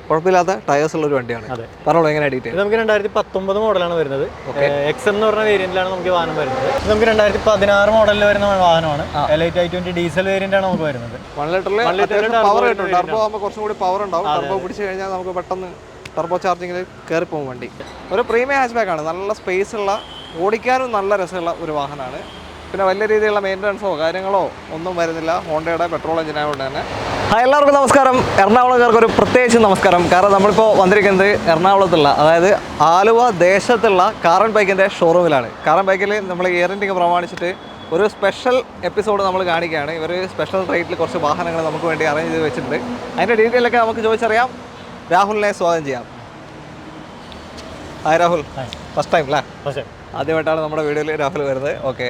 കുഴപ്പമില്ലാത്ത ടയേഴ്സ് ഉള്ള ഒരു വണ്ടിയാണ്. പറഞ്ഞോളൂ എങ്ങനെ ഡീറ്റെയിൽ. നമുക്ക് 2019 മോഡലാണ് വരുന്നത്. എക്സ് എന്ന് പറഞ്ഞ വേരിയന്റിലാണ് നമുക്ക് വാഹനം വരുന്നത്. നമുക്ക് 2016 മോഡലിൽ വരുന്ന വാഹനമാണ്. Elite i20 ഡീസൽ വേരിയന്റ് ആണ് നമുക്ക് വരുന്നത്. 1 ലിറ്ററിൽ പവർ കിട്ടും. ടർബോ ആകുമ്പോൾ കുറച്ചും കൂടി പവർ ഉണ്ടാവും. ടർബോ പിടിച്ച് കഴിഞ്ഞാൽ നമുക്ക് പെട്ടെന്ന് ടർബോ ചാർജിങ്ങിൽ കയറി പോകും വണ്ടി. ഒരു പ്രീമിയം ഹാച്ച്ബാക്ക് ആണ്. നല്ല സ്പേസ് ഉള്ള, ഓടിക്കാനും നല്ല രസമുള്ള ഒരു വാഹനമാണ്. പിന്നെ വലിയ രീതിയിലുള്ള മെയിൻ്റനൻസോ കാര്യങ്ങളോ ഒന്നും വരുന്നില്ല. ഹോണ്ടയുടെ പെട്രോൾ എഞ്ചിനായതുകൊണ്ട് തന്നെ. എല്ലാവർക്കും നമസ്കാരം. എറണാകുളംകാർക്ക് ഒരു പ്രത്യേകിച്ച് നമസ്കാരം. കാരണം നമ്മളിപ്പോൾ വന്നിരിക്കുന്നത് എറണാകുളത്തുള്ള, അതായത് ആലുവ ദേശത്തുള്ള കാറൻ ബൈക്കിൻ്റെ ഷോറൂമിലാണ്. കാറൻ ബൈക്കിൽ നമ്മൾ ഇയർ എൻഡിങ് പ്രമാണിച്ചിട്ട് ഒരു സ്പെഷ്യൽ എപ്പിസോഡ് നമ്മൾ കാണിക്കുകയാണ്. ഇവർ സ്പെഷ്യൽ റേറ്റിൽ കുറച്ച് വാഹനങ്ങൾ നമുക്ക് വേണ്ടി അറേഞ്ച് ചെയ്ത് വെച്ചിട്ടുണ്ട്. അതിൻ്റെ ഡീറ്റെയിലൊക്കെ നമുക്ക് ചോദിച്ചറിയാം. രാഹുലിനെ സ്വാഗതം ചെയ്യാം. ഹായ് രാഹുൽ, ഫസ്റ്റ് ടൈം അല്ലേ? ആദ്യമായിട്ടാണ് നമ്മുടെ വീഡിയോയിൽ രാഹുൽ വരുന്നത്. ഓക്കെ,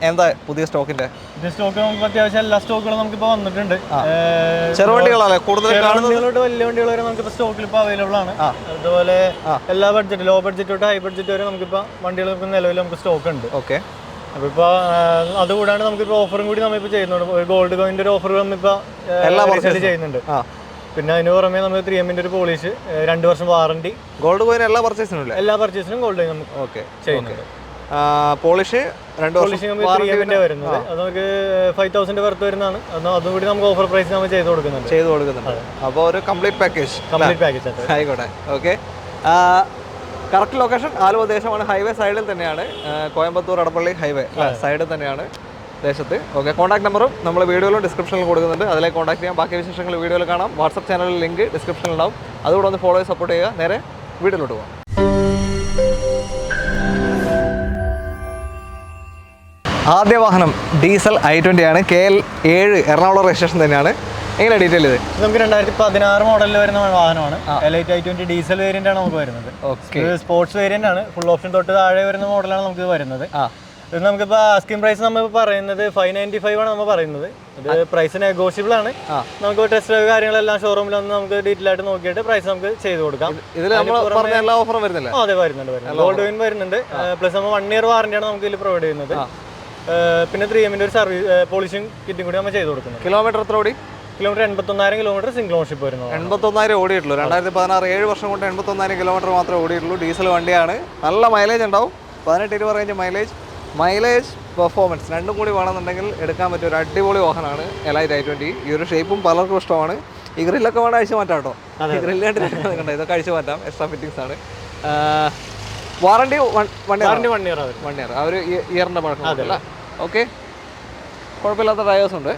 എന്താ പുതിയ സ്റ്റോക്കിന്റെ സ്റ്റോക്ക്? നമുക്ക് അത്യാവശ്യം എല്ലാ സ്റ്റോക്കുകളും നമുക്കിപ്പോൾ വന്നിട്ടുണ്ട്. ചെറുവണ്ടികളല്ലേ കൂടുതൽ കാണുന്നത്? വലിയ വണ്ടികൾ വരെ നമുക്കിപ്പോൾ സ്റ്റോക്കിൽ ഇപ്പോൾ അവൈലബിൾ ആണ്. അതുപോലെ എല്ലാ ബഡ്ജറ്റ്, ലോ ബഡ്ജറ്റ് തൊട്ട് ഹൈ ബഡ്ജറ്റ് വരെ നമുക്കിപ്പോൾ വണ്ടികൾ നിലവിൽ നമുക്ക് സ്റ്റോക്ക് ഉണ്ട്. ഓക്കെ, അപ്പോൾ ഇപ്പോൾ അതുകൂടാണ്ട് നമുക്കിപ്പോൾ ഓഫറും കൂടി നമ്മളിപ്പോൾ ചെയ്യുന്നുണ്ട്. ഗോൾഡ് കോയിൻ്റെ ഒരു ഓഫർ നമ്മളിപ്പോൾ ചെയ്യുന്നുണ്ട്. പിന്നെ അതിന് പുറമെ നമ്മൾ 3M ഒരു പോളിഷ്, 2 വർഷം വാറണ്ടി. ഗോൾഡ് കോയിൻ എല്ലാ പർച്ചേസിനും എല്ലാ പർച്ചേസിനും ഗോൾഡ് കോയിൻ നമുക്ക് ഓക്കെ ചെയ്യുന്നുണ്ട്. പോളിഷ് 2 വർഷം 3M വരുന്നത്. അത് നമുക്ക് 5,000 വർത്ത് വരുന്നതാണ്. അതും കൂടി നമുക്ക് ഓഫർ പ്രൈസ് നമ്മൾ ചെയ്ത് കൊടുക്കുന്നുണ്ട്. അപ്പോൾ ഒരു കംപ്ലീറ്റ് പാക്കേജ് ആയിക്കോട്ടെ. ഓക്കെ, കറക്റ്റ് ലൊക്കേഷൻ ആലുവ ദേശമാണ്. ഹൈവേ സൈഡിൽ തന്നെയാണ്. കോയമ്പത്തൂർ എടപ്പള്ളി ഹൈവേ സൈഡിൽ തന്നെയാണ് ദേശത്ത്. ഓക്കെ, കോൺടാക്ട് നമ്പറും നമ്മൾ വീഡിയോയിലും ഡിസ്ക്രിപ്ഷനിൽ കൊടുക്കുന്നുണ്ട്. അതിലേക്ക് കോൺടാക്ട് ചെയ്യാം. ബാക്കി വിശേഷങ്ങൾ വീഡിയോയിൽ കാണാം. വാട്സപ്പ് ചാനലിൽ ലിങ്ക് ഡിസ്ക്രിപ്ഷനിൽ ഉണ്ടാവും. അതുകൂടെ ഒന്ന് ഫോളോ ചെയ്ത് സപ്പോർട്ട് ചെയ്യുക. നേരെ വീഡിയോയിലോട്ട് പോകാം. ആദ്യ വാഹനം ഡീസൽ i20 ആണ്. KL 7 എറണാകുളം രജിസ്ട്രേഷൻ തന്നെയാണ്. എങ്ങനെ ഡീറ്റെയിൽ ഇത്? നമുക്ക് 2016 മോഡലിൽ വരുന്ന വാഹനമാണ്. Elite i20 ഡീസൽ വേരിയന്റ് ആണ് നമുക്ക് വരുന്നത്. സ്പോർട്സ് വേരിയന്റ് ആണ്. ഫുൾ ഓപ്ഷൻ തൊട്ട് താഴെ വരുന്ന മോഡലാണ് നമുക്ക് വരുന്നത്. ഇത് നമുക്കിപ്പോൾ ആസ്കിംഗ് പ്രൈസ് നമ്മൾ പറയുന്നത് 595 ആണ് നമ്മൾ പറയുന്നത്. ഇത് പ്രൈസ് നെഗോഷ്യബിൾ ആണ്. നമുക്ക് ടെസ്റ്റ് ഡ്രൈവ് കാര്യങ്ങളെല്ലാം ഷോറൂമിൽ വന്ന് നമുക്ക് ഡീറ്റെയിൽ ആയിട്ട് നോക്കിയിട്ട് പ്രൈസ് നമുക്ക് ചെയ്ത് കൊടുക്കാം. എല്ലാ ഓഫറും വരുന്നില്ല? അതെ, വരുന്നുണ്ട്. ഗോൾഡ് കോയിൻ വരുന്നുണ്ട്. പ്ലസ് നമ്മൾ 1 ഇയർ വാറന്റിയാണ് നമുക്ക് ഇതിൽ പ്രൊവൈഡ് ചെയ്യുന്നത്. പിന്നെ 3M ഒരു സർവീസ് പോളിഷിംഗ് കിറ്റും കൂടി നമ്മൾ ചെയ്ത് കൊടുക്കുന്നത്. കിലോമീറ്റർ എത്ര ഓടി? കിലോമീറ്റർ 89,000 കിലോമീറ്റർ സിംഗിൾ ഓൺഷിപ്പ് വരുന്നത്. 89,000 ഓടിയിട്ടുള്ളൂ. 2016 7 വർഷം കൊണ്ട് 89,000 കിലോമീറ്റർ മാത്രമേ ഓടിയിട്ടുള്ളൂ. ഡീസൽ വണ്ടിയാണ്. നല്ല മൈലേജ് ഉണ്ടാവും. 18-20 റേഞ്ച് മൈലേജ് പെർഫോമൻസ് രണ്ടും കൂടി വേണമെന്നുണ്ടെങ്കിൽ എടുക്കാൻ പറ്റിയ ഒരു അടിപൊളി വാഹനമാണ് Elite i20. ഈ ഒരു ഷേപ്പും പലർക്കും ഇഷ്ടമാണ്. ഈ ഗ്രില്ലൊക്കെ വേണം അഴിച്ചു മാറ്റാം കേട്ടോ. ഗ്രില്ലായിട്ട് കണ്ട ഇതൊക്കെ അഴിച്ചു മാറ്റാം. എക്സ്ട്രാ ഫിറ്റിംഗ്സ് ആണ്. Warranty 1 year. ആ ഒരു ഇയറിൻ്റെ പഴക്കം അല്ല. ഓക്കെ, കുഴപ്പമില്ലാത്ത ടയേഴ്സ് ഉണ്ട്.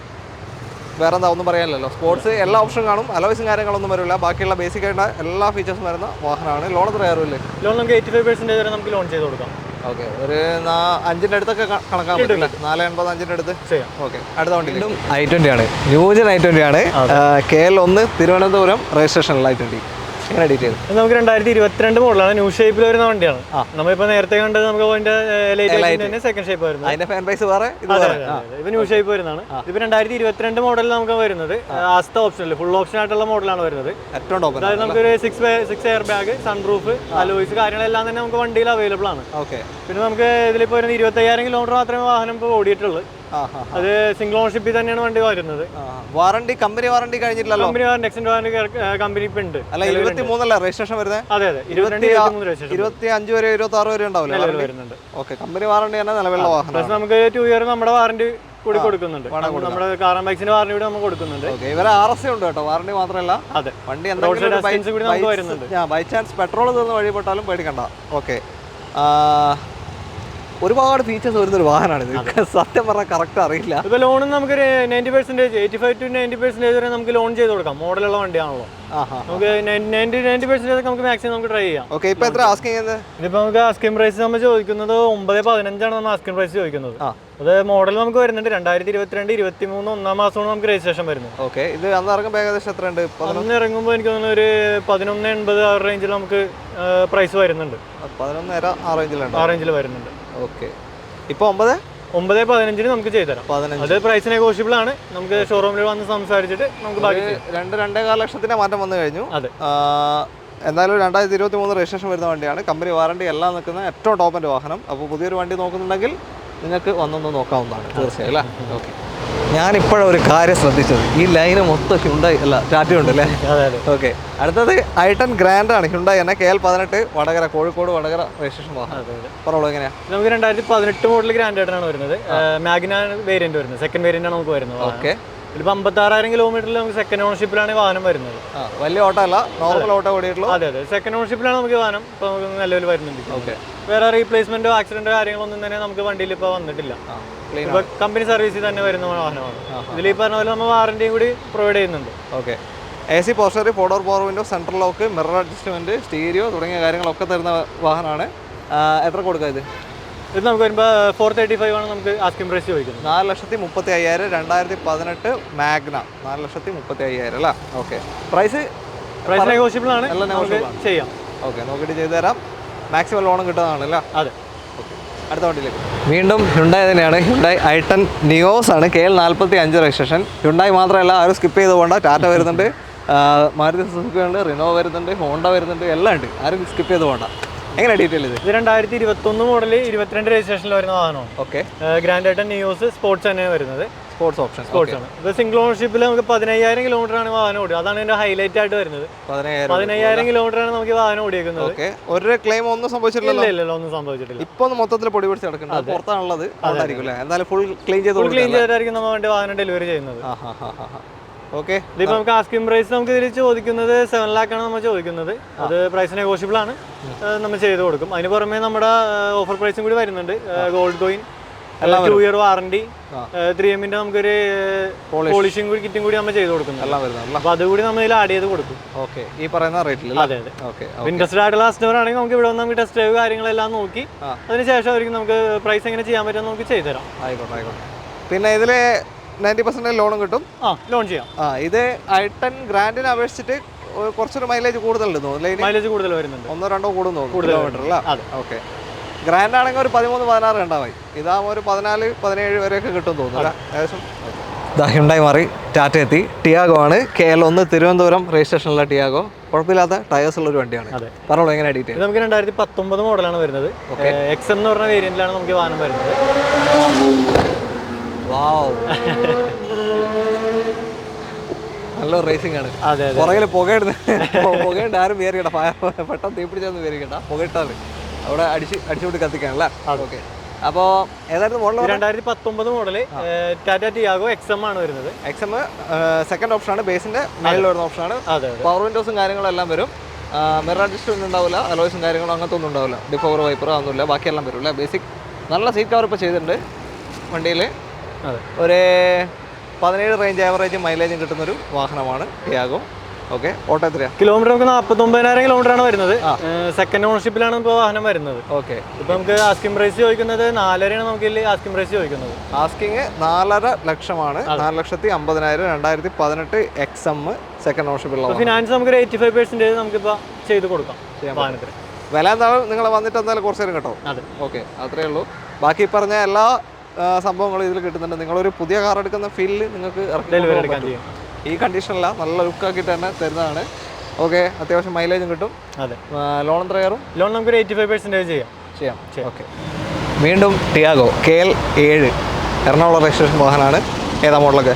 വേറെ എന്താ ഒന്നും പറയാനില്ലല്ലോ. സ്പോർട്സ് എല്ലാ ഓപ്ഷൻ കാണും. അലോയ്സും കാര്യങ്ങളൊന്നും വരില്ല. ബാക്കിയുള്ള ബേസിക് ആയിട്ട് എല്ലാ ഫീച്ചേഴ്സും വരുന്ന വാഹനമാണ്. ലോൺ എത്ര കയറില്ലേ? ലോൺ നമുക്ക് 85% വരെ നമുക്ക് ലോൺ ചെയ്ത് കൊടുക്കാം. ഓക്കെ, ഒരു 5-ന്റെ അടുത്തൊക്കെ കണക്കാൻ പറ്റില്ല. 480 5-ന്റെ അടുത്ത് ചെയ്യാം. ഓക്കെ, അടുത്ത വണ്ടി i20 ആണ്. ന്യൂജൻ i20 ആണ്. KL 1 Thiruvananthapuram രജിസ്ട്രേഷനുള്ള i20. എങ്ങനെ ഡീറ്റെയിൽ? നമുക്ക് 2022 മോഡലാണ്. ന്യൂ ഷേപ്പിൽ വരുന്ന വണ്ടിയാണ്. നമ്മളിപ്പോൾ നേരത്തെ കണ്ടത് നമുക്ക് സെക്കൻഡ് ഷേപ്പ് വരുന്നത്. അതിന്റെ ഫാൻ ബേസ് വേറെ, ഇപ്പൊ ന്യൂ ഷേപ്പ് വരുന്നതാണ്. ഇപ്പൊ 2022 മോഡലിൽ നമുക്ക് വരുന്നത് ആസ്ത ഓപ്ഷനിൽ ഫുൾ ഓപ്ഷൻ ആയിട്ടുള്ള മോഡലാണ് വരുന്നത്. ഏറ്റവും ടോപ്പ്. അതായത് നമുക്കൊരു 6 എയർ ബാഗ്, സൺറൂഫ്, അലോയ്സ് കാര്യങ്ങളെല്ലാം തന്നെ നമുക്ക് വണ്ടിയിൽ അവൈലബിൾ ആണ്. ഓക്കെ, പിന്നെ നമുക്ക് ഇതിലിപ്പോൾ ഒരു 25,000 കിലോമീറ്റർ മാത്രമേ വാഹനം ഇപ്പോൾ ഓടിയിട്ടുള്ളൂ. അത് സിംഗിൾ ഓൺഷിപ്പിൽ തന്നെയാണ് വണ്ടി വരുന്നത്. വാറണ്ടി കമ്പനി വാറണ്ടി കഴിഞ്ഞിട്ടില്ലല്ലോ? Company warranty extend warranty company ഇപ്പൊ ഉണ്ട്. അല്ല, 23 രജിസ്ട്രേഷൻ വരുന്നത്? അതെ, 22-23 25 വരെ 26 വരെ ഉണ്ടാവില്ല വരുന്നുണ്ട്. ഓക്കെ, കമ്പനി വാറണ്ടി തന്നെ നിലവിലുള്ള വാഹനം. നമുക്ക് 2 ഇയർ നമ്മുടെ വാറണ്ടി കൂടി കൊടുക്കുന്നുണ്ട്. നമ്മുടെ കാർ ബൈക്സിന്റെ വാറണ്ടി കൂടി നമുക്ക് കൊടുക്കുന്നുണ്ട്. ഇവരെ RSA ഉണ്ട് കേട്ടോ, വാറണ്ടി മാത്രമല്ല. അതെ, വണ്ടി ബൈ ചാൻസ് പെട്രോൾ തീർന്ന് വഴിപ്പെട്ടാലും പേടിക്കണ്ട. ഓക്കെ, ഒരുപാട് ഫീച്ചേഴ്സ് വരുന്നൊരു വാഹനമാണ് ഇത്. സത്യം പറഞ്ഞാൽ കറക്റ്റ് അറിയില്ല. ഇപ്പോൾ ലോണും നമുക്ക് 90%, 85 to 90% വരെ നമുക്ക് ലോൺ ചെയ്ത് കൊടുക്കാം. മോഡലുള്ള വണ്ടിയാണല്ലോ. നമുക്ക് 90% നമുക്ക് മാക്സിമം നമുക്ക് ട്രൈ ചെയ്യാം. ഓക്കെ, ഇപ്പോൾ എത്ര ആസ്കിംഗ് ചെയ്യുന്നത്? ഇതിപ്പോൾ നമുക്ക് ആസ്കിംഗ് പ്രൈസ് നമ്മൾ ചോദിക്കുന്നത് 9,15 ആണ് നമ്മൾ ആസ്കിംഗ് പ്രൈസ് ചോദിക്കുന്നത്. അത് മോഡൽ നമുക്ക് വരുന്നുണ്ട് 2022 23 ഒന്നാം മാസമാണ് നമുക്ക് രജിസ്ട്രേഷൻ വരുന്നത്. ഓക്കെ, ഇത് അന്ന് ഇറങ്ങുമ്പോൾ ഏകദേശം എത്ര ഉണ്ട്? അന്ന് ഇറങ്ങുമ്പോൾ എനിക്ക് തോന്നുന്നു ഒരു 11.80 ആ റേഞ്ചിൽ നമുക്ക് പ്രൈസ് വരുന്നുണ്ട്. 11.5 ആ റേഞ്ചിൽ വരുന്നുണ്ട്. ഓക്കെ, ഇപ്പോൾ 9,15 നമുക്ക് ചെയ്തുതരാം. അത് പ്രൈസ് നെഗോഷ്യബിൾ ആണ്. നമുക്ക് ഷോറൂമിൽ വന്ന് സംസാരിച്ചിട്ട് നമുക്ക് ബാക്കി 2-2.25 ലക്ഷത്തിന്റെ മാറ്റം വന്നു കഴിഞ്ഞു. അതെ, എന്തായാലും 2023 രജിസ്ട്രേഷൻ വരുന്ന വണ്ടിയാണ്. കമ്പനി വാറണ്ടി എല്ലാം നിൽക്കുന്ന ഏറ്റവും ടോപ്പിൻ്റെ വാഹനം. അപ്പോൾ പുതിയൊരു വണ്ടി നോക്കുന്നുണ്ടെങ്കിൽ നിങ്ങൾക്ക് വന്നൊന്ന് നോക്കാവുന്നതാണ് തീർച്ചയായും അല്ലേ? ഓക്കെ, ഞാനിപ്പോഴൊരു കാര്യം ശ്രദ്ധിച്ചത്, ഈ ലൈന് മൊത്തം ഹ്യുണ്ടായി അല്ല ടാറ്റ ഉണ്ടല്ലേ? ഓക്കെ. അടുത്തത് i10 ഗ്രാൻഡ് ആണ്, ഹ്യുണ്ടായി തന്നെ, KL18 വടകര, കോഴിക്കോട് വടകര രജിസ്ട്രേഷൻ വാഹനം. പറഞ്ഞോളൂ എങ്ങനെയാ? നമുക്ക് 2018 മോഡൽ ഗ്രാൻഡ് ആയിട്ടാണ് വരുന്നത്. മാഗ്ന വേരിയന്റ് വരുന്നത്, സെക്കൻഡ് വേരിയന്റ് ആണ് നമുക്ക് വരുന്നത്. ഓക്കെ. ഇതിപ്പോൾ 56,000 കിലോമീറ്ററിൽ നമുക്ക് സെക്കൻഡ് ഓണർഷിപ്പിലാണ് വാഹനം വരുന്നത്. വലിയ ഓട്ടോ അല്ല, നോർമൽ ഓട്ടോ ഓടിയിട്ടുള്ളൂ. അതെ അതെ, സെക്കൻഡ് ഓണർഷിപ്പിലാണ് നമുക്ക് വാഹനം ഇപ്പോൾ നമുക്ക് നിലവിൽ വരുന്നുണ്ട്. ഓക്കെ. വേറെ റീപ്ലേസ്മെന്റോ ആക്സിഡന്റോ കാര്യങ്ങളൊന്നും തന്നെ നമുക്ക് വണ്ടിയിൽ ഇപ്പോൾ വന്നിട്ടില്ല. ഇപ്പോൾ കമ്പനി സർവീസിൽ തന്നെ വരുന്ന വാഹനമാണ്. ഇതിൽ ഈ പറഞ്ഞ പോലെ നമ്മൾ വാറന്റിയും കൂടി പ്രൊവൈഡ് ചെയ്യുന്നുണ്ട്. Okay. AC poster, 4 power window, central lock, mirror adjustment, stereo തുടങ്ങിയ കാര്യങ്ങളൊക്കെ തരുന്ന വാഹനമാണ്. എത്ര കൊടുക്കുക ഇത്? ഇത് നമുക്ക് വരുമ്പോൾ 435 ആണ് നമുക്ക് ആസ്കിംഗ് പ്രൈസ് ചോദിക്കുന്നത്. 4,35,000, 2018 മാഗ്ന, 4,35,000 അല്ലേ? ഓക്കെ. പ്രൈസ് നെഗോഷ്യബിൾ ആണ്, എല്ലാം നെഗോഷ്യബിൾ ചെയ്യാം. ഓക്കെ, നോക്കിയിട്ട് ചെയ്തു തരാം. മാക്സിമം ലോണും കിട്ടുന്നതാണല്ലേ? അതെ. അടുത്ത വണ്ടിയിലേക്ക് വീണ്ടും ഹ്യുണ്ടായി തന്നെയാണ്. ഹ്യുണ്ടായി i10 നിയോസ് ആണ്, KL45 രജിസ്ട്രേഷൻ. ഹ്യുണ്ടായി മാത്രമല്ല, ആരും സ്കിപ്പ് ചെയ്ത് പോകണ്ട. ടാറ്റ വരുന്നുണ്ട്, മാരുതി സുസുക്കി ഉണ്ട്, റിനോ വരുന്നുണ്ട്, ഹോണ്ട വരുന്നുണ്ട്, എല്ലാം ഉണ്ട്. ആരും സ്കിപ്പ് ചെയ്ത് പോകണ്ട. എങ്ങനെ ഡീറ്റെയിൽ ഇത്? 2021 മോഡൽ 22 രജിസ്ട്രേഷനിൽ വരുന്ന വാഹനമാണ്. Okay. Grand i10 NIOS sports തന്നെയാണ് വരുന്നത്. സ്പോർട്സ് ഓപ്ഷൻ, സ്പോർട്സ് ആണ്. ഇത് സിംഗിൾ ഓണർഷിപ്പിൽ നമുക്ക് 15,000 കിലോമീറ്റർ ആണ് വാഹനം ഓടുക. അതാണ് ഇതിന്റെ ഹൈലൈറ്റ് ആയിട്ട് വരുന്നത്. 15,000 കിലോമീറ്റർ ആണ് നമുക്ക് വാഹനം ഓടിയേക്കുന്നത്. ഒരു ക്ലെയിം ഒന്നും സംഭവിച്ചിട്ടില്ല? ഇല്ല, ഒന്നും സംഭവിച്ചിട്ടില്ല. ഇപ്പൊ മൊത്തത്തിൽ പൊടി പിടിച്ച് കിടക്കുന്നത് പുറത്താണുള്ളത്. എന്തായാലും ഫുൾ ക്ലീൻ ചെയ്തായിരിക്കും നമ്മൾ വേണ്ടി വാഹനം ഡെലിവറി ചെയ്യുന്നത്. ഓക്കെ. ഇതിപ്പോ നമുക്ക് ആസ്കിംഗ് പ്രൈസ് നമുക്ക് ഇതിൽ ചോദിക്കുന്നത് 7 lakh ആണ് നമ്മൾ ചോദിക്കുന്നത്. അത് പ്രൈസ് നെഗോഷ്യബിൾ ആണ്, നമ്മൾ ചെയ്ത് കൊടുക്കും. അതിന് പുറമെ നമ്മുടെ ഓഫർ പ്രൈസും കൂടി വരുന്നുണ്ട്. ഗോൾഡ് കോയിൻ, 2 year വാറണ്ടി, 3Mന്റെ നമുക്കൊരു പോളിഷിംഗ് കൂടി കിറ്റും കൂടി നമ്മൾ ചെയ്ത് കൊടുക്കുന്നു. അപ്പൊ അതുകൂടി നമ്മൾ ഇതിൽ ആഡ് ചെയ്ത് കൊടുക്കും. ഓക്കെ. ഈ പറയുന്ന റേറ്റിൽ? അതെ അതെ. ഇൻട്രസ്റ്റഡ് ആയിട്ടുള്ള കസ്റ്റമർ ആണെങ്കിൽ നമുക്ക് ഇവിടെ നമുക്ക് ടെസ്റ്റ് ഡ്രൈവ് കാര്യങ്ങളെല്ലാം നോക്കി അതിനുശേഷം അവർക്ക് നമുക്ക് പ്രൈസ് എങ്ങനെ ചെയ്യാൻ പറ്റുമെന്ന് നമുക്ക് ചെയ്തുതരാം. ആയിക്കോട്ടെ. പിന്നെ ഇതില് 90% ലോണും കിട്ടും. ലോൺ ചെയ്യാം. ഇത് i10 ഗ്രാൻഡിനെ അപേക്ഷിച്ചിട്ട് കുറച്ചൊരു മൈലേജ് കൂടുതൽ തോന്നുന്നു. മൈലേജ് കൂടുതൽ വരുന്നുണ്ട്, 1-2 കൂടുന്നു കിലോമീറ്റർ അല്ല? ഓക്കെ. ഗ്രാൻഡ് ആണെങ്കിൽ ഒരു 13-16 ഉണ്ടാവായി. ഇതാകുമ്പോൾ ഒരു 14-17 വരെയൊക്കെ കിട്ടും തോന്നുന്നു ഏകദേശം. ഹ്യുണ്ടായി മാറി ടാറ്റ എത്തി. ടിയാഗോ ആണ്, KL1 തിരുവനന്തപുരം രജിസ്ട്രേഷനുള്ള ടിയാഗോ. കുഴപ്പമില്ലാത്ത ടയേഴ്സ് ഉള്ള ഒരു വണ്ടിയാണ്. പറഞ്ഞോളൂ എങ്ങനെ ഡീറ്റെയിൽ? നമുക്ക് 2019 മോഡലാണ് വരുന്നത്. XM എന്ന് പറഞ്ഞ വേരിയന്റിലാണ് നമുക്ക് വാഹനം വരുന്നത്. നല്ല റേസിംഗ് ആണ്. പുറകിൽ പുകയുണ്ട്, ആരും വിചാരിക്കണ്ട പെട്ടെന്ന് തീപിടിച്ചൊന്നും വിചാരിക്കണ്ട. പുകയിട്ടാൽ അവിടെ അടിച്ചുകൊണ്ട് കത്തിക്കാനല്ലേ? ഓക്കെ. അപ്പോൾ ഏതായിരുന്നു model? 2019 model Tata Tiago XM ആണ് വരുന്നത്. XM സെക്കൻഡ് ഓപ്ഷനാണ്, ബേസിന്റെ മേളിൽ വരുന്ന ഓപ്ഷനാണ്. പവർ വിൻഡോസും കാര്യങ്ങളും എല്ലാം വരും. മിറർ അഡ്ജസ്റ്റ്മെന്റ് ഉണ്ടാവില്ല, അലോയ്സും കാര്യങ്ങളും അങ്ങനത്തെ ഒന്നും ഉണ്ടാവില്ല. ഡിഫോർ വൈപ്പർ ഒന്നുമില്ല, ബാക്കിയെല്ലാം വരും അല്ലേ? ബേസിക് നല്ല സീറ്റ് കവർ ഇപ്പോൾ ചെയ്തിട്ടുണ്ട് വണ്ടിയിൽ. ഒരു 17 റേഞ്ച് ആവറേജ് മൈലേജും കിട്ടുന്നൊരു വാഹനമാണ് ടിയാഗോ. ഓക്കെ. ഓട്ടോ എത്രയാ? കിലോമീറ്റർ നമുക്ക് 49,000 കിലോമീറ്റർ ആണ് വരുന്നത്. സെക്കൻഡ് ഓണർഷിപ്പിലാണ് ഇപ്പോൾ വാഹനം വരുന്നത്. ഓക്കെ. ഇപ്പൊ നമുക്ക് ആസ്കിംഗ് പ്രൈസ് ചോദിക്കുന്നത് 4.5 ആണ്. നമുക്ക് ആസ്കിംഗ് പ്രൈസ് ചോദിക്കുന്നത്. ആസ്കിങ് 4.5 ലക്ഷമാണ്. 4,50,000, 2018 XM സെക്കൻഡ് ഓണർഷിപ്പിലുള്ള. ഫിനാൻസ് നമുക്ക് 85% നമുക്കിപ്പോൾ ചെയ്ത് കൊടുക്കാം വാഹനത്തിന്. വില എന്തായാലും നിങ്ങൾ വന്നിട്ട് എന്തായാലും കുറച്ച് നേരം കേട്ടോ. അതെ. ഓക്കെ, അത്രയേ ഉള്ളൂ. ബാക്കി പറഞ്ഞ എല്ലാ സംഭവങ്ങളും ഇതിൽ കിട്ടുന്നുണ്ട്. നിങ്ങളൊരു പുതിയ കാർ എടുക്കുന്ന ഫീൽഡിൽ നിങ്ങൾക്ക് ഡെലിവറി എടുക്കാൻ ചെയ്യും. ഈ കണ്ടീഷനല്ല, നല്ല ലുക്കാക്കിയിട്ട് തന്നെ തരുന്നതാണ്. ഓക്കെ. അത്യാവശ്യം മൈലേജും കിട്ടും. അതെ. ലോൺ എത്ര കയറും? ലോൺ നമുക്ക് 85% ചെയ്യാം. ഓക്കെ. വീണ്ടും ടിയാഗോ KL7 എറണാകുളം രജിസ്ട്രേഷൻ വാഹനമാണ്. ഏതാ മോഡലൊക്കെ?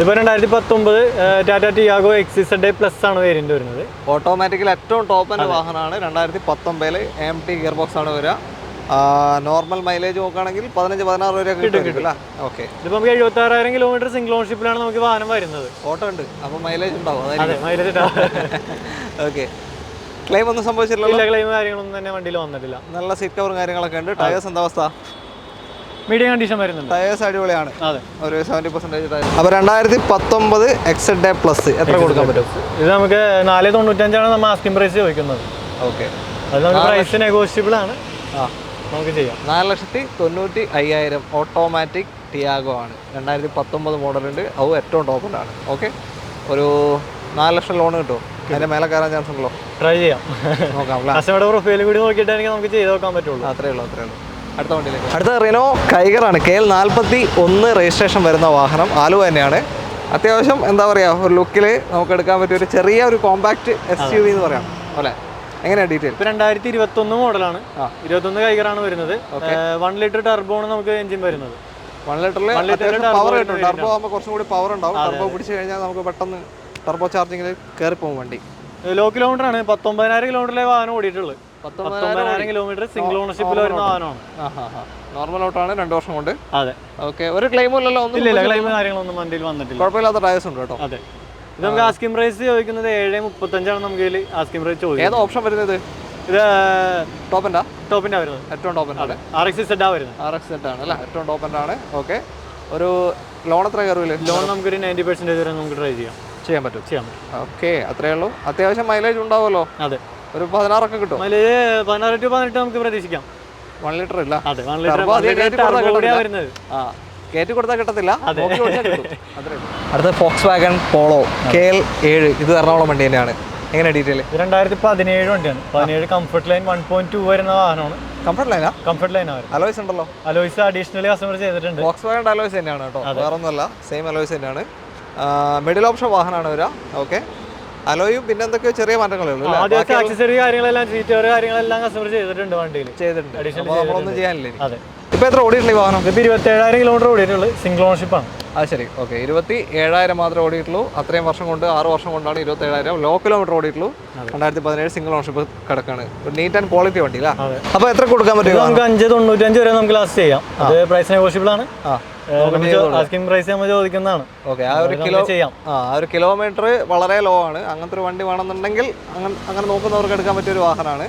ഇപ്പോൾ 2019 ടാറ്റ ടിയാഗോ XZ+ ആണ് വേരിയന്റ് വരുന്നത്. ഓട്ടോമാറ്റിക്കൽ ഏറ്റവും ടോപ്പ് എൻഡ് വാഹനമാണ്. 2019 AMT ഗിയർ ബോക്സ് ആണ് വരിക. നോർമൽ മൈലേജ് നോക്കുകയാണെങ്കിൽ 15-16 വരെ കിട്ടും. ഓക്കെ. ഇതിപ്പോൾ നമുക്ക് 76,000 കിലോമീറ്റർ സിംഗിൾ ഓണർഷിപ്പിലാണ് നമുക്ക് വാഹനം വരുന്നത്. ഓട്ടോ ഉണ്ട്, അപ്പോൾ മൈലേജ് ഉണ്ടാവും. Mileage okay. ക്ലെയിം ഒന്നും സംഭവിച്ചിട്ടില്ല? ക്ലെയിം കാര്യങ്ങളൊന്നും തന്നെ വണ്ടിയിൽ വന്നിട്ടില്ല. നല്ല സീറ്റ് കവറും കാര്യങ്ങളൊക്കെ ഉണ്ട്. ടയേഴ്സ് എന്താ അവസ്ഥ? മീഡിയം കണ്ടീഷൻ വരുന്നുണ്ട്. ടയേഴ്സ് അടിപൊളിയാണ്. അതെ, ഒരു 70% ടയർ. അപ്പോൾ 2019 XZ+ എത്ര കൊടുക്കാൻ പറ്റും? ഇത് നമുക്ക് 495 ആണ് നമ്മൾ ആസ്കിംഗ് പ്രൈസ് ചോദിക്കുന്നത്. ഓക്കെ. അത് നമുക്ക് പ്രൈസ് നെഗോഷ്യബിൾ ആണ്, നമുക്ക് ചെയ്യാം. 4,95,000 ഓട്ടോമാറ്റിക് ടിയാഗോ ആണ്. 2019 മോഡലുണ്ട്. അത് ഏറ്റവും ടോപ്പിലാണ്. ഓക്കെ. ഒരു 4 ലക്ഷം ലോൺ കിട്ടുമോ? അതിൻ്റെ മേലെ കയറാൻ ചാൻസ് ഉണ്ടല്ലോ? ട്രൈ ചെയ്യാം, നോക്കാം. കസ്റ്റമറുടെ പ്രൊഫൈൽ കൂടി നോക്കിയിട്ടാണെങ്കിൽ നമുക്ക് ചെയ്ത് നോക്കാൻ പറ്റുള്ളൂ. അത്രയേ ഉള്ളൂ. അടുത്ത വണ്ടിയിലേക്ക്. അടുത്ത റിനോ കൈഗറാണ്. KL41 രജിസ്ട്രേഷൻ വരുന്ന വാഹനം. ആലുവ തന്നെയാണ്. അത്യാവശ്യം എന്താ പറയുക, ഒരു ലുക്കിൽ നമുക്ക് എടുക്കാൻ പറ്റിയ ഒരു ചെറിയ ഒരു കോമ്പാക്ട് SUV എന്ന് പറയാം അല്ലേ? എങ്ങനെയാണ് ഡീറ്റെയിൽ? ഇപ്പോൾ 2021 മോഡലാണ്. 21 കൈഗറാണ് വരുന്നത്. 1 ലിറ്റർ ടർബോ ആണ് നമുക്ക് എഞ്ചിൻ വരുന്നത്. 1 ലിറ്ററിൽ പവർ കിട്ടും. ടർബോ ആകുമ്പോൾ കുറച്ചും കൂടി പവർ ഉണ്ടാവും. ടർബോ പിടിച്ച് കഴിഞ്ഞാൽ നമുക്ക് പെട്ടെന്ന് ടർബോ ചാർജിങ്ങിൽ കയറി പോകും വണ്ടി. ലോ കിലോമീറ്റർ ആണ്, 19,000 കിലോമീറ്ററിലെ വാഹനം ഓടിയിട്ടുള്ളത്. 19,000 കിലോമീറ്റർ സിംഗിൾ ഓണർഷിപ്പിൽ വരുന്ന വാഹനമാണ്. നോർമൽ ഔട്ടാണ്, 2 വർഷം കൊണ്ട്. അതെ, ഓക്കെ. ഒരു ക്ലെയിമും ഇല്ലല്ലോ? ഇല്ല, ക്ലെയിം കാര്യങ്ങളൊന്നും വണ്ടിയിൽ വന്നിട്ടില്ല. കുഴപ്പമില്ലാത്ത ടയേഴ്സ് ഉണ്ട് കേട്ടോ. അതെ, ഇത് നമുക്ക് ആസ്കിംഗ് പ്രൈസ് ചോദിക്കുന്നത് 7.35 നമുക്ക് ആസ്കിംഗ് പ്രൈസ് ചോദിക്കുന്നത്. ഏതാ ഓപ്ഷൻ വരുന്നത്? ഇത് ടോപ്പിന്റെ വരുന്നത്, ഏറ്റവും ടോപ്പിന്റെ RX-Z വരുന്നത്. RX-Z ആണ് അല്ലേ? ഏറ്റവും ടോപ്പിന്റെ ആണ്. ഓക്കെ. ഒരു ലോൺ എത്ര കയറില്ല? ലോൺ നമുക്കൊരു 90% വരെ നമുക്ക് ട്രൈ ചെയ്യാൻ പറ്റും. ഓക്കെ, അത്രേ ഉള്ളൂ. അത്യാവശ്യം മൈലേജ് ഉണ്ടാവുമല്ലോ? അതെ, ഒരു 16 ഒക്കെ കിട്ടും. മൈലേജ് 16 to 18 നമുക്ക് പ്രതീക്ഷിക്കാം. 1 ലിറ്റർ ഇല്ല. അതെ, 1 ലിറ്റർ വരുന്നത്. കയറ്റി കൊടുത്താൽ കിട്ടത്തില്ല. അടുത്ത ഫോക്സ് വാഗൺ പോളോ KL7. ഇത് എറണാകുളം വണ്ടി തന്നെയാണ്. എങ്ങനെ ഡീറ്റെയിൽ? 2017 വണ്ടിയാണ്. 17 കംഫർട്ട് ലൈൻ 1.2 വരുന്ന വാഹനമാണ്. കംഫർട്ട് ലൈനാണ്. അലോയ്സ് ഉണ്ടല്ലോ? അലോയ്സ് അഡീഷണലി കസ്റ്റമർ ചെയ്തിട്ടുണ്ട്. ഫോക്സ് വാഗൺ അലോയ്സ് തന്നെയാണ് കേട്ടോ, വേറെ ഒന്നുമല്ല. സെയിം അലോയ്സ് തന്നെയാണ്. മിഡിൽ ഓപ്ഷൻ വാഹനമാണ് വരിക. ഓക്കെ. അലോയും പിന്നെ എന്തൊക്കെയോ ചെറിയ മാറ്റങ്ങളേ ഉള്ളൂ. ആക്സസറി കാര്യങ്ങളെല്ലാം, സീറ്റർ കാര്യങ്ങളെല്ലാം കസ്റ്റമർ ചെയ്തിട്ടുണ്ട് വണ്ടിയിൽ. നമ്മളൊന്നും ചെയ്യാനില്ലേ? അതെ. ഇപ്പൊ എത്ര ഓടിയിട്ടുണ്ട് ഈ വാഹനം? ഇപ്പൊ 27,000 കിലോമീറ്റർ ഓടിയിട്ടുള്ളൂ. സിംഗിൾ ഓണർഷിപ്പ് ആണ്. അത് ശരി. ഓക്കെ. 27,000 മാത്രമേ ഓടിയിട്ടുള്ളൂ. അത്രയും വർഷം കൊണ്ട്, 6 വർഷം കൊണ്ടാണ് 27,000 ലോ കിലോമീറ്റർ ഓടിയിട്ടുള്ളൂ. 2017 സിംഗിൾ ഓണർഷിപ്പ് കിടക്കാണ്. നീറ്റ് ആൻഡ് ക്വാളിറ്റി വണ്ടി അല്ല? അപ്പൊ എത്ര കൊടുക്കാൻ പറ്റും? നമുക്ക് 5.95 വരെ നമുക്ക് ലാസ്റ്റ് ചെയ്യാം. അത് പ്രൈസ് നെഗോഷ്യബിൾ ആണ്. ആസ്കിംഗ് പ്രൈസ് നമ്മൾ ചോദിക്കുന്നതാണ്. ഓക്കെ. ആ ഒരു കിലോമീറ്റർ വളരെ ലോ ആണ്. അങ്ങനത്തെ ഒരു വണ്ടി വേണമെന്നുണ്ടെങ്കിൽ അങ്ങനെ നോക്കുന്നവർക്ക് എടുക്കാൻ പറ്റിയ ഒരു വാഹനമാണ്.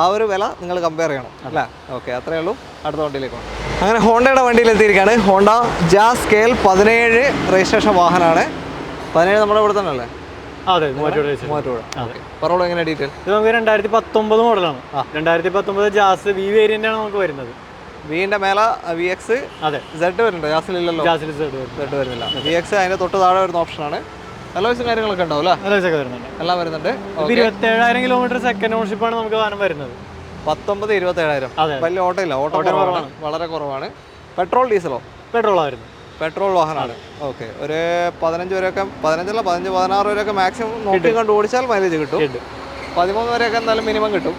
ആ ഒരു വില നിങ്ങൾ കമ്പയർ ചെയ്യണം അല്ലേ? ഓക്കെ, അത്രേ ഉള്ളൂ. അടുത്ത വണ്ടിയിലേക്ക് പോകാം. അങ്ങനെ ഹോണ്ടയുടെ വണ്ടിയിൽ എത്തിയിരിക്കുകയാണ്. ഹോണ്ട ജാസ് KL17 രജിസ്ട്രേഷൻ വാഹനമാണ്. 17 നമ്മുടെ ഇവിടെ തന്നെ അല്ലേ? അതെ, പറോളൂ എങ്ങനെ ഡീറ്റെയിൽ? ഇത് നമുക്ക് 2019 മോഡലാണ്. 2019 ജാസ് V വേരിയന്റ് ആണ് നമുക്ക് വരുന്നത്. വിന്റെ മേലെ VX. അതെ, Z വരുന്നുണ്ട്. ജാസിലില്ലല്ലോ? Z വരുന്നില്ല. VX അതിന്റെ തൊട്ട് താഴെ വരുന്ന ഓപ്ഷനാണ്. അലോയ്സും കാര്യങ്ങളൊക്കെ ഉണ്ടാവും അല്ലേ? എല്ലാം വരുന്നുണ്ട്. 27,000 കിലോമീറ്റർ സെക്കൻഡ് ഓണർഷിപ്പ് ആണ് നമുക്ക് വാഹനം വരുന്നത്. 19-27,000. വലിയ ഓട്ടോ ഇല്ല, ഓട്ടോ കുറവാണ്, വളരെ കുറവാണ്. പെട്രോൾ ഡീസലോ? പെട്രോൾ വാഹനമാണ്. ഓക്കെ. ഒരു 15 വരെയൊക്കെ, 15-16 വരെയൊക്കെ മാക്സിമം നോക്കി കണ്ട് ഓടിച്ചാൽ മൈലേജ് കിട്ടും. 13 വരെയൊക്കെ എന്തായാലും മിനിമം കിട്ടും.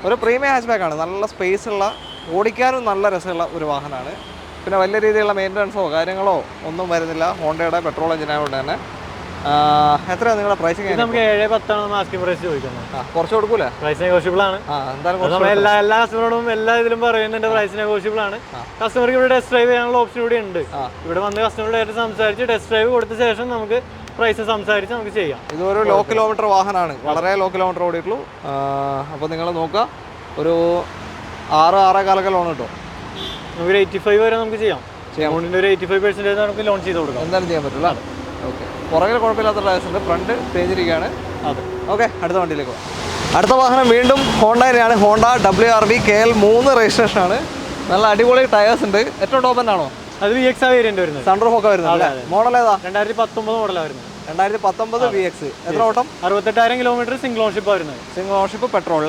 ഒരു പ്രീമിയം ഹാച്ച് ബാക്ക് ആണ്. നല്ല സ്പേസ് ഉള്ള, ഓടിക്കാനും നല്ല രസമുള്ള ഒരു വാഹനമാണ്. പിന്നെ വലിയ രീതിയിലുള്ള മെയിൻ്റനൻസോ കാര്യങ്ങളോ ഒന്നും വരുന്നില്ല. ഹോണ്ടയുടെ പെട്രോൾ എഞ്ചിനായതുകൊണ്ട് തന്നെ. എത്രയാണ് നിങ്ങളുടെ പ്രൈസിങ്? നമുക്ക് 7.10 ആസ്കിംഗ് പ്രൈസ് ചോദിക്കുന്നത്. കുറച്ച് കൊടുക്കൂലേ? പ്രൈസ് നെഗോഷ്യബിൾ ആണ്. എല്ലാ കസ്റ്റമറോടും എല്ലാ ഇതിലും പറയുന്നുണ്ട് പ്രൈസ് നെഗോഷ്യബിൾ ആണ്. കസ്റ്റമർക്ക് ഇവിടെ ടെസ്റ്റ് ഡ്രൈവ് ചെയ്യാനുള്ള ഓപ്ഷൻ ഇവിടെ ഉണ്ട്. ഇവിടെ വന്ന് കസ്റ്റമറുടെ സംസാരിച്ച് ടെസ്റ്റ് ഡ്രൈവ് കൊടുത്ത ശേഷം നമുക്ക് പ്രൈസ് സംസാരിച്ച് നമുക്ക് ചെയ്യാം. ഇതൊരു ലോ കിലോമീറ്റർ വാഹനമാണ്, വളരെ ലോ കിലോമീറ്റർ ഓടിയിട്ടുള്ളൂ. അപ്പോൾ നിങ്ങൾ നോക്കുക, ഒരു 6-6.25 ലോൺ കിട്ടും. നമുക്ക് 85 വരെ നമുക്ക് ചെയ്യാം. അമൗണ്ടിൻ്റെ ഒരു 85% നമുക്ക് ലോൺ ചെയ്ത് കൊടുക്കാം. എന്തായാലും ചെയ്യാൻ പറ്റില്ല. ഓക്കെ. പുറകിൽ കുഴപ്പമില്ലാത്ത ടയേഴ്സ് ഉണ്ട്. ഫ്രണ്ട് തേഞ്ഞിരിക്കുകയാണ്. അതെ. ഓക്കെ, അടുത്ത വണ്ടിയിലേക്ക് പോകാം. അടുത്ത വാഹനം വീണ്ടും ഹോണ്ട തന്നെയാണ്. Honda WRV KL3 രജിസ്ട്രേഷനാണ്. നല്ല അടിപൊളി ടയേഴ്സ് ഉണ്ട്. ഏറ്റവും ടോപ്പ് ആണോ? അത് VX വേരിയന്റ് വരുന്നത്. സൺറൂഫ് ഒക്കെ വരുന്നത്. മോഡൽ ഏതാ? 2019 മോഡലാണ് വരുന്നത്. 2019 VX. എത്ര ഓട്ടം? 68,000 കിലോമീറ്റർ സിംഗിൾ ഓണർഷിപ്പ് വരുന്നത്. Single ownership petrol.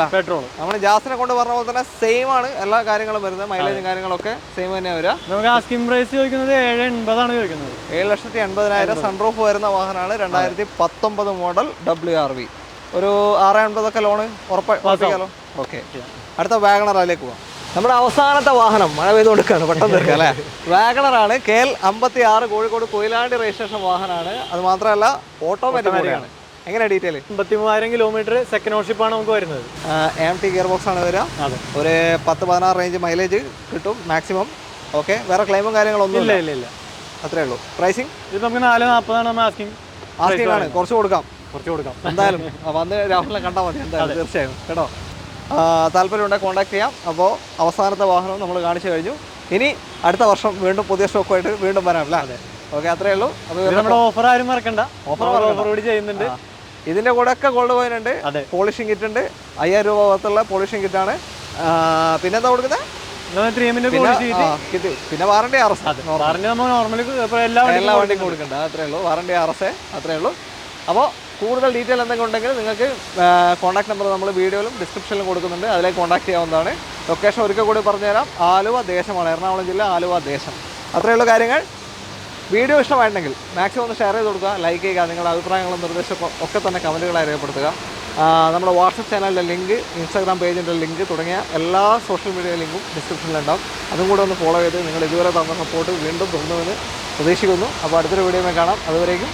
നമ്മൾ ജാസിനെ കൊണ്ട് പറഞ്ഞ പോലെ തന്നെ സെയിം ആണ് എല്ലാ കാര്യങ്ങളും വരുന്നത്. മൈലേജും കാര്യങ്ങളൊക്കെ സെയിം തന്നെയാണ് വരിക. നമുക്ക് ആസ്കിംഗ് പ്രൈസ് ചോദിക്കുന്നത് 7.80 ആണ് ചോദിക്കുന്നത്. 7,80,000 സൺറൂഫ് വരുന്ന വാഹനമാണ്. 2019 മോഡൽ WRV. ഒരു 6.80 ഒക്കെ ലോണ് ഉറപ്പാക്കാലോ? ഓക്കെ. അടുത്ത വാഗണറിലേക്ക് പോകാം. നമ്മുടെ അവസാനത്തെ വാഹനം മഴ പെയ്ത് കൊടുക്കുകയാണ്, പെട്ടെന്ന് തീർക്കാം അല്ലേ? വാഗണറാണ്. KL56 കോഴിക്കോട് കൊയിലാണ്ടി രജിസ്ട്രേഷൻ വാഹനമാണ്. അത് മാത്രമല്ല ഓട്ടോമാറ്റിക് ആണ്. എങ്ങനെ ഡീറ്റെയിൽ? 53,000 കിലോമീറ്റർ സെക്കൻഡ് ഓണർഷിപ്പ് ആണ് നമുക്ക് വരുന്നത്. AMT ഗിയർ ബോക്സ് ആണ് വരിക. ഒരു 10-16 റേഞ്ച് മൈലേജ് കിട്ടും മാക്സിമം. ഓക്കെ. വേറെ ക്ലെയിമും കാര്യങ്ങളൊന്നും ഇല്ല. അത്രേ ഉള്ളൂ. പ്രൈസിങ് ഇത് നമുക്ക് 4.40 നമ്മൾ ആസ്കിംഗ് ആണ്. കുറച്ച് കൊടുക്കാം എന്തായാലും. വന്ന് രാഹുലിനെ കണ്ടാൽ മതി എന്തായാലും, തീർച്ചയായും കേട്ടോ. താല്പര്യമുണ്ടെങ്കിൽ കോൺടാക്ട് ചെയ്യാം. അപ്പോൾ അവസാനത്തെ വാഹനം നമ്മൾ കാണിച്ചു കഴിഞ്ഞു. ഇനി അടുത്ത വർഷം വീണ്ടും പുതിയ സ്റ്റോക്കുമായിട്ട് വീണ്ടും വരാം അല്ലേ? ഓക്കെ, അത്രേ ഉള്ളൂ. അപ്പോൾ നമ്മുടെ ഓഫർ ആരും മറക്കണ്ട. ഓഫർ കൂടി ചെയ്യുന്നുണ്ട്. ഇതിൻ്റെ കൂടെ ഒക്കെ ഗോൾഡ് കോയിൻ ഉണ്ട്, പോളിഷിംഗ് കിറ്റ് ഉണ്ട്. 5,000 രൂപ വർത്തുള്ള പോളിഷിംഗ് കിറ്റാണ്. പിന്നെന്താ കൊടുക്കുന്നത്? പിന്നെ വാറണ്ടി RS. എല്ലാ വണ്ടിയും കൊടുക്കണ്ട. അത്രേ ഉള്ളൂ. വാറണ്ടി RS അത്രേ ഉള്ളൂ. അപ്പോൾ കൂടുതൽ ഡീറ്റെയിൽ എന്തെങ്കിലും ഉണ്ടെങ്കിൽ നിങ്ങൾക്ക് കോൺടാക്ട് നമ്പർ നമ്മൾ വീഡിയോയിലും ഡിസ്ക്രിപ്ഷനിലും കൊടുക്കുന്നുണ്ട്. അതിലേക്ക് കോൺടാക്ട് ചെയ്യാവുന്നതാണ്. ലൊക്കേഷൻ ഒരിക്കൽ കൂടി പറഞ്ഞുതരാം. ആലുവ ദേശമാണ്, എറണാകുളം ജില്ല ആലുവ ദേശം. അത്രയുള്ള കാര്യങ്ങൾ. വീഡിയോ ഇഷ്ടമായിട്ടുണ്ടെങ്കിൽ മാക്സിമം ഒന്ന് ഷെയർ ചെയ്ത് കൊടുക്കുക, ലൈക്ക് ചെയ്യുക. നിങ്ങളുടെ അഭിപ്രായങ്ങളും നിർദ്ദേശവും ഒക്കെ തന്നെ കമൻറ്റുകളായി രേഖപ്പെടുത്തുക. നമ്മുടെ വാട്സപ്പ് ചാനലിൻ്റെ ലിങ്ക്, ഇൻസ്റ്റാഗ്രാം പേജിൻ്റെ ലിങ്ക് തുടങ്ങിയ എല്ലാ സോഷ്യൽ മീഡിയ ലിങ്കും ഡിസ്ക്രിപ്ഷനിലുണ്ടാവും. അതും കൂടെ ഒന്ന് ഫോളോ ചെയ്ത് നിങ്ങൾ ഇതുവരെ തന്ന സപ്പോർട്ട് വീണ്ടും തുടരുമെന്ന് പ്രതീക്ഷിക്കുന്നു. അപ്പോൾ അടുത്തൊരു വീഡിയോയിൽ കാണാം. അതുവരേക്കും